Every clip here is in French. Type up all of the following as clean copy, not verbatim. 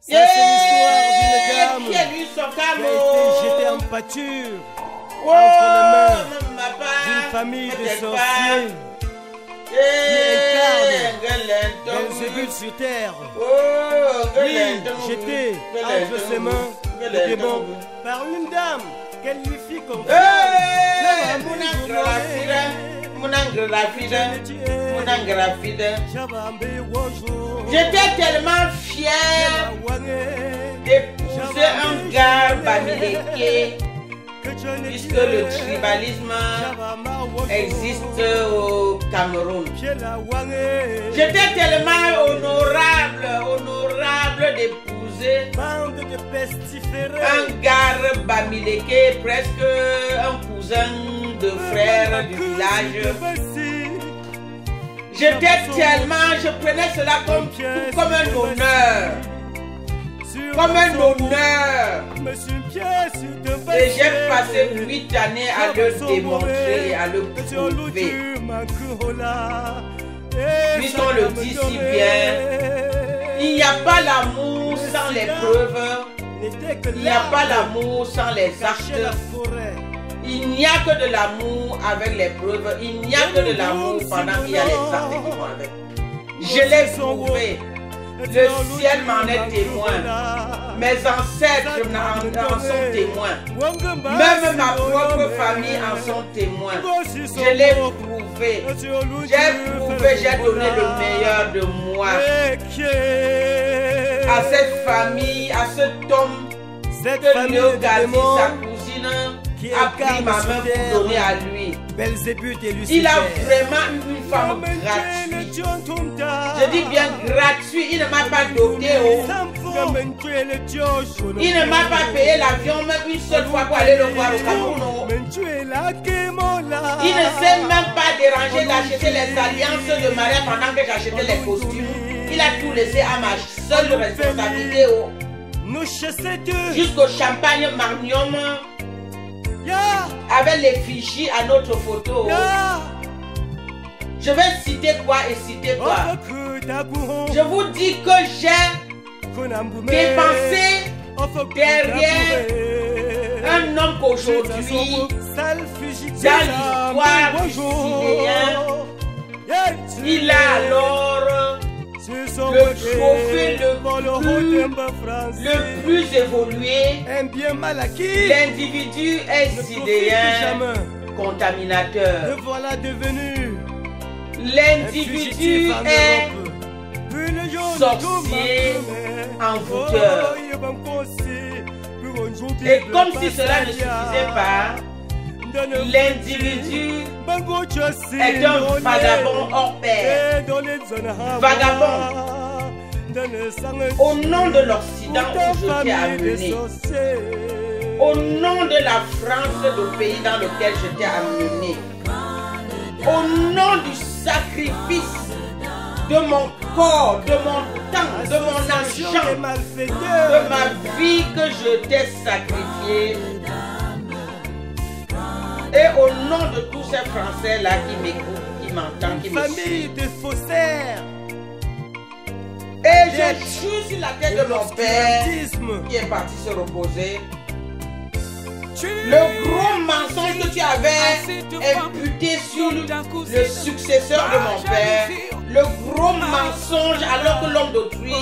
Ça, c'est l'histoire d'une dame qui a lu son qui a été jetée en pâture entre les mains d'une famille de sorciers qui incarne Belzébuth sur terre. Lui, jeté entre ses mains le démon par une dame qu'elle lui fit confiance. J'étais tellement fier d'épouser un gars bamileke, puisque le tribalisme existe au Cameroun. J'étais tellement honorable d'épouser un gars bamileke, presque un cousin de frère du village. J'étais tellement, je prenais cela comme un honneur. Comme un honneur. Et j'ai passé 8 années à le démontrer, à le prouver. Puisqu'on le dit si bien, il n'y a pas l'amour sans les preuves. Il n'y a pas l'amour sans les actes. Il n'y a que de l'amour avec les preuves. Il n'y a que de l'amour pendant qu'il y a les actes qui vont avec. Je l'ai prouvé. Le ciel m'en est témoin. Mes ancêtres en sont témoins. Même ma propre famille en sont témoins. Je l'ai prouvé. J'ai prouvé, j'ai donné le meilleur de moi à cette famille, à cet homme que Néogazi, sa cousine, a pris ma main pour donner à lui. Il a vraiment une femme gratuite. Je dis bien gratuit. Il ne m'a pas doté. Il ne m'a pas payé l'avion même une seule fois pour aller le voir au Cameroun. Il ne s'est même pas dérangé d'acheter les alliances de mariage pendant que j'achetais les costumes. Il a tout laissé à ma seule responsabilité. Jusqu'au champagne Marnium. Avec l'effigie à notre photo. Je vais citer quoi et citer quoi. Je vous dis que j'ai dépensé derrière un homme qu'aujourd'hui, dans l'histoire du cinéen, il a alors le trophée le plus évolué. L'individu est sidéen, contaminateur. L'individu est sorcier, envoûteur. Et comme si cela ne suffisait pas, l'individu est un vagabond hors pair. Vagabond. Au nom de l'Occident où je t'ai amené, au nom de la France, le pays dans lequel je t'ai amené, au nom du sacrifice de mon corps, de mon temps, de mon argent, de ma vie que je t'ai sacrifié, et au nom de tous ces Français-là qui m'écoutent, qui m'entendent, qui me suivent. Et je jure sur la tête de mon père qui est parti se reposer. Le gros mensonge que tu avais imputé sur le successeur de mon père, le gros mensonge alors que l'homme d'autrui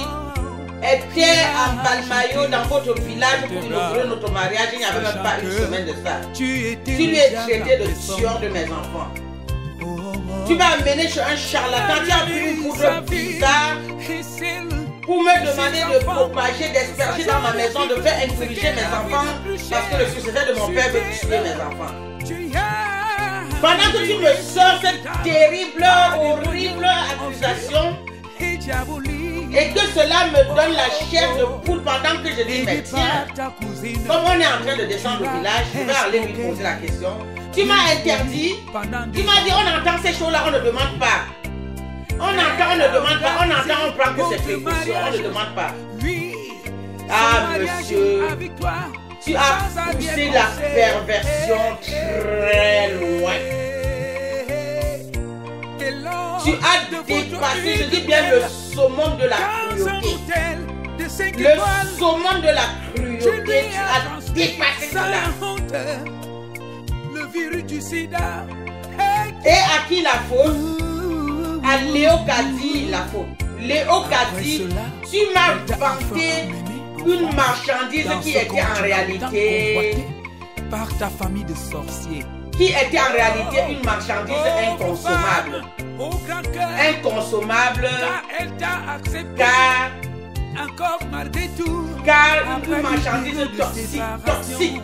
était en Balmayo dans votre village pour inaugurer notre mariage, il n'y avait même pas une semaine de ça. Tu lui es traité de tueur de mes enfants. Tu m'as amené chez un charlatan, tu as pris une poudre bizarre pour me demander de propager, d'asperger dans ma maison, de faire infliger mes enfants parce que le successeur de mon père veut tuer mes enfants. Pendant que tu me sors cette terrible, horrible accusation et que cela me donne la chair de poule pendant que je dis mais tiens, comme on est en train de descendre au village, je vais aller lui poser la question. Tu m'as interdit, tu m'as dit on entend ces choses-là, on ne demande pas. On entend, on ne demande pas, on entend, on prend que c'est précaution, on ne demande pas. Ah monsieur, tu as poussé la perversion très loin. Tu as dépassé, je dis bien le summum de la cruauté. le saumon de la cruauté, tu as dépassé cela. Le virus du sida. Et à qui la faute? À Léo Kadi la faute. Léo Kadi, tu m'as vanté une marchandise qui était en réalité par ta famille de sorciers. Qui était en réalité une marchandise inconsommable. Inconsommable Car elle t'a accepté. Encore malgré tout. Car une marchandise toxique.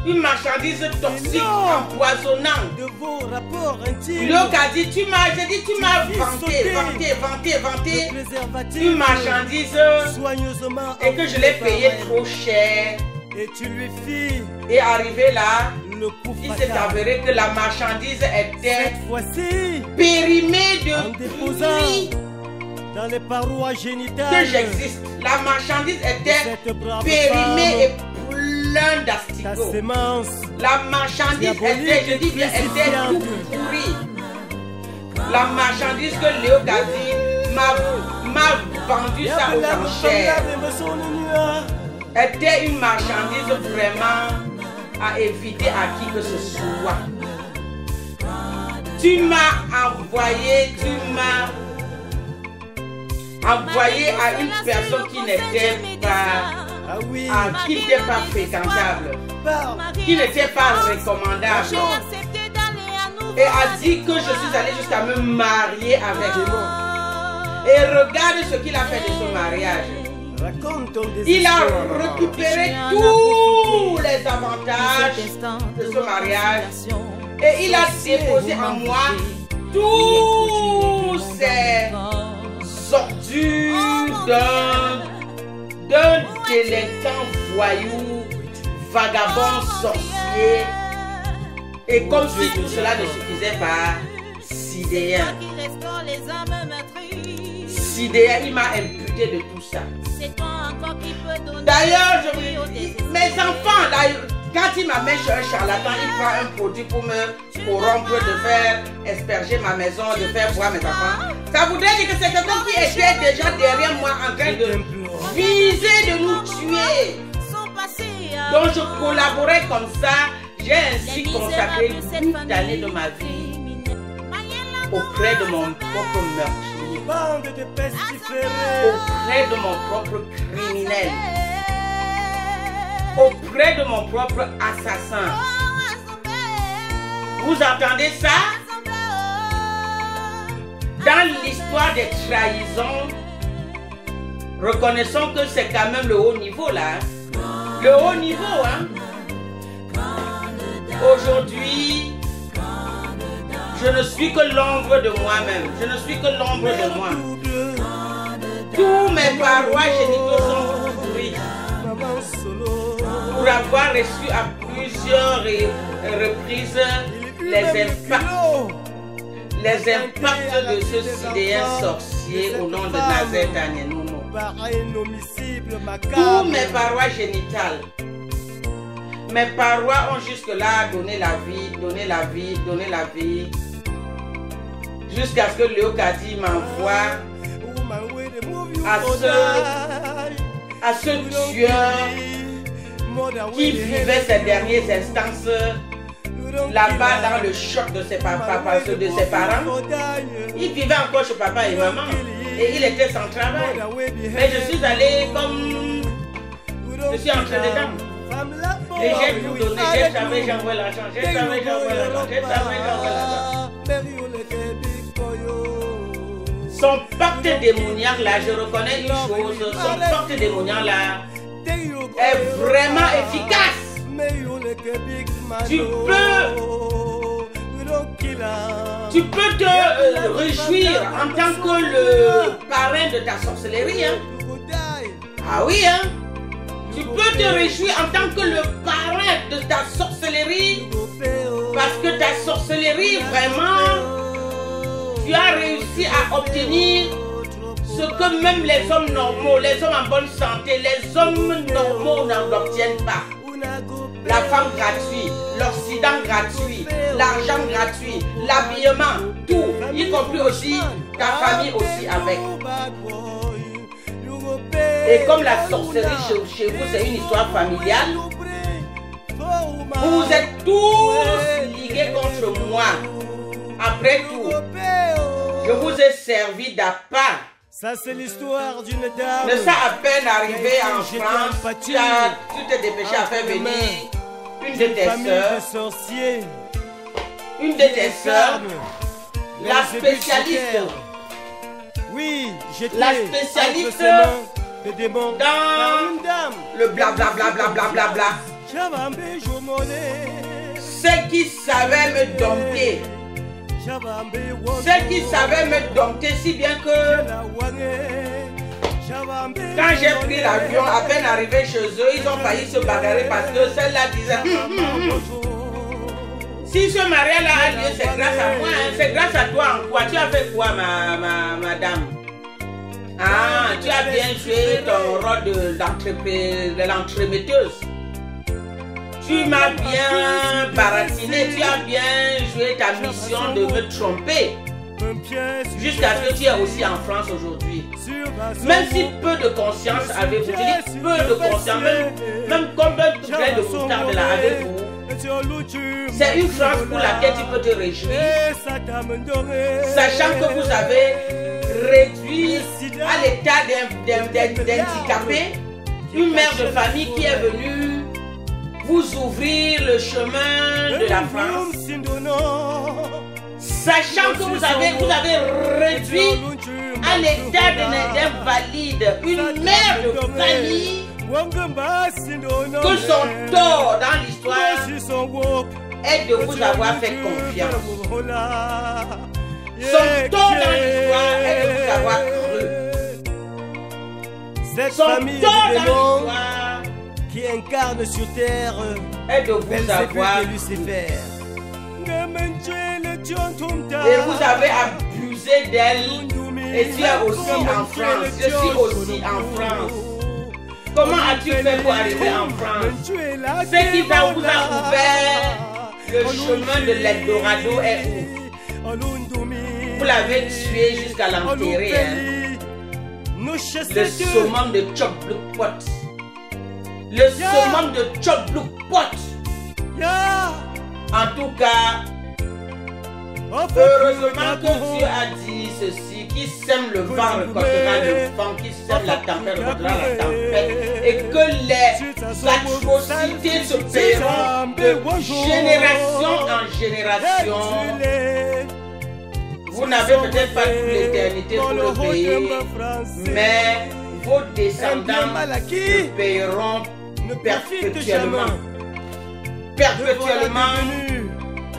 Une marchandise toxique, empoisonnante. De vos rapports intimes. Léo Kadi, tu m'as vanté une marchandise soigneusement et que je l'ai payé trop cher. Et tu lui fis. Et arrivé là, il s'est fatal. avéré que la marchandise était Cette fois-ci, périmée en de déposant pluie dans les parois génitales que j'existe. La marchandise était cette brave périmée et femme, plein ta d'asticots. sémence La marchandise diabolique était, je dis bien, et était tout crucifiante. pourrie. La marchandise que Léo Kadi m'a vendu ça aux enchères était une marchandise vraiment à éviter à qui que ce soit. Tu m'as envoyé à une personne qui n'était pas, qui n'était pas fréquentable, qui n'était pas recommandable, et a dit que je suis allé jusqu'à me marier avec moi. Et regarde ce qu'il a fait de ce mariage. Il a récupéré tous les avantages de ce mariage et il a déposé en moi tous ces ordures d'un délinquant voyou, vagabond, sorcier. Et comme si tout cela ne suffisait pas, Sidéen. Sidéen, il m'a imputé de tout ça. D'ailleurs, je me dis, mes enfants, là, quand il m'amène chez un charlatan, il prend un produit pour me corrompre, de faire asperger ma maison, de faire boire mes enfants. Ça voudrait dire que c'est quelqu'un qui était déjà derrière moi en train de viser de nous tuer. Donc je collaborais comme ça. J'ai ainsi consacré 8 années de ma vie auprès de mon propre meurtrier, auprès de mon propre criminel, auprès de mon propre assassin. Vous entendez ça? Dans l'histoire des trahisons, reconnaissons que c'est quand même le haut niveau là. Le haut niveau, hein? Aujourd'hui, je ne suis que l'ombre de moi-même. Je ne suis que l'ombre de moi. Tous mes parois génitaux sont pourris pour avoir reçu à plusieurs reprises les impacts de ce sidéen sorcier au nom de Nazer Danienouno. Tous mes parois génitales. Mes parois ont jusque-là donné la vie, jusqu'à ce que Léo Kadi m'envoie à ce tueur qui vivait ses derniers instants là-bas dans le choc de ses parents. Il vivait encore chez papa et maman et il était sans travail. Mais je suis allé comme je suis entré dedans. Et j'ai tout donné, j'ai jamais j'envoie l'argent, Son pacte démoniaque là, je reconnais une chose, son pacte démoniaque là est vraiment efficace. Tu peux te réjouir en tant que le parrain de ta sorcellerie, hein? Ah oui, hein? Tu peux te réjouir en tant que le parrain de ta sorcellerie parce que ta sorcellerie, vraiment, tu as réussi à obtenir ce que même les hommes normaux, les hommes en bonne santé, les hommes normaux n'en obtiennent pas. La femme gratuite, l'Occident gratuit, l'argent gratuit, l'habillement, tout, y compris aussi ta famille aussi avec. Et comme la sorcellerie chez vous, c'est une histoire familiale, vous êtes tous ligués contre moi. Après tout, je vous ai servi d'appât. Ça, c'est l'histoire d'une dame. Ne ça à peine arrivé en France, tu t'es dépêché à faire venir une de tes sœurs. Une de tes sœurs, la spécialiste. Oui, j'étais la spécialiste des démons dans une dame. Le blablabla. Celle qui savait me dompter. Celle qui savait me dompter si bien que quand j'ai pris l'avion, à peine arrivé chez eux, ils ont failli se bagarrer parce que celle-là disait si ce mariage-là a lieu, c'est grâce à moi, hein. C'est grâce à toi en quoi? Tu as fait quoi, madame? Ah, tu as bien joué ton rôle de l'entremetteuse. Tu m'as bien baratiné, tu as bien joué ta mission de me tromper. Jusqu'à ce que tu es aussi en France aujourd'hui. Même si peu de conscience avez-vous, je dis peu de conscience, même comme un grain de moutarde là avez-vous. C'est une France pour laquelle tu peux te réjouir, sachant que vous avez réduit à l'état d'handicapé une mère de famille qui est venue vous ouvrir le chemin de la France, sachant que vous avez réduit à l'état d'invalide une mère de famille que son tort dans l'histoire est de vous avoir fait confiance. Son tort dans l'histoire est de vous avoir cru. Son tort dans l'histoire qui incarne sur terre est de vous avoir de Lucifer. Et vous avez abusé d'elle. Et tu es aussi en France. Je suis aussi en France. Comment as-tu fait pour arriver en France? Ce qui vous a ouvert le chemin de l'Eldorado est où? Vous l'avez tué jusqu'à l'enterrer. Le summum de Chokblukpot. Le summum de Chokblukpot. En tout cas, heureusement que Dieu a dit ceci: qui sème le vent récoltera le vent, qui sème la tempête récoltera la tempête, et que les atrocités se paieront de génération en génération. Vous n'avez peut-être pas toute l'éternité pour le payer, mais vos descendants le paieront perpétuellement. Perpétuellement.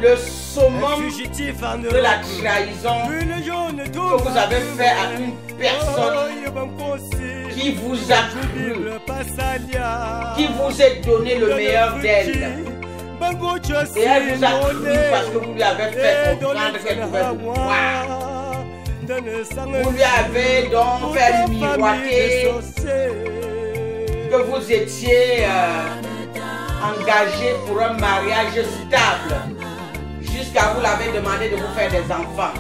Le summum de la trahison que vous avez fait à une personne qui vous a cru, qui vous a donné le meilleur d'elle. Et elle vous a cru parce que vous lui avez fait comprendre qu'elle pouvait vous croire. Vous lui avez donc fait miroiter que vous étiez engagé pour un mariage stable. Jusqu'à vous l'avez demandé de vous faire des enfants.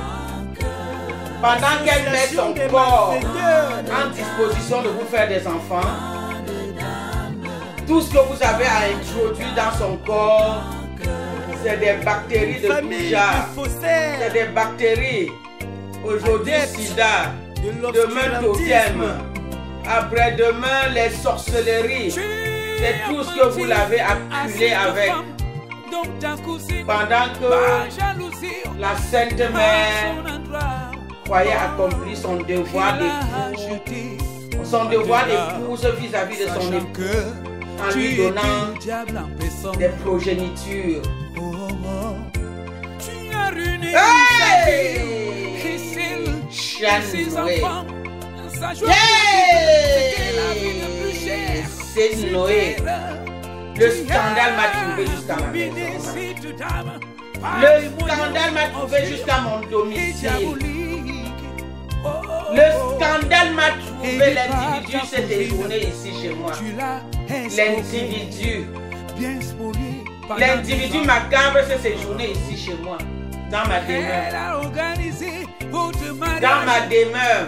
Pendant qu'elle met son corps en disposition de vous faire des enfants, tout ce que vous avez à introduire dans son corps, c'est des bactéries de Bouja. C'est des bactéries. Aujourd'hui, sida. Demain, totem. Après-demain, les sorcelleries. C'est tout ce que vous l'avez acculé avec. Pendant que la Sainte Mère croyait accomplir son devoir d'épouse, vis-à-vis de son époux, en lui donnant des progénitures. C'est Noé. Le scandale m'a trouvé jusqu'à ma maison. Le scandale m'a trouvé jusqu'à mon domicile. Le scandale m'a trouvé. L'individu s'est séjourné ici chez moi. L'individu macabre s'est séjourné ici chez moi. Dans ma demeure. Dans ma demeure.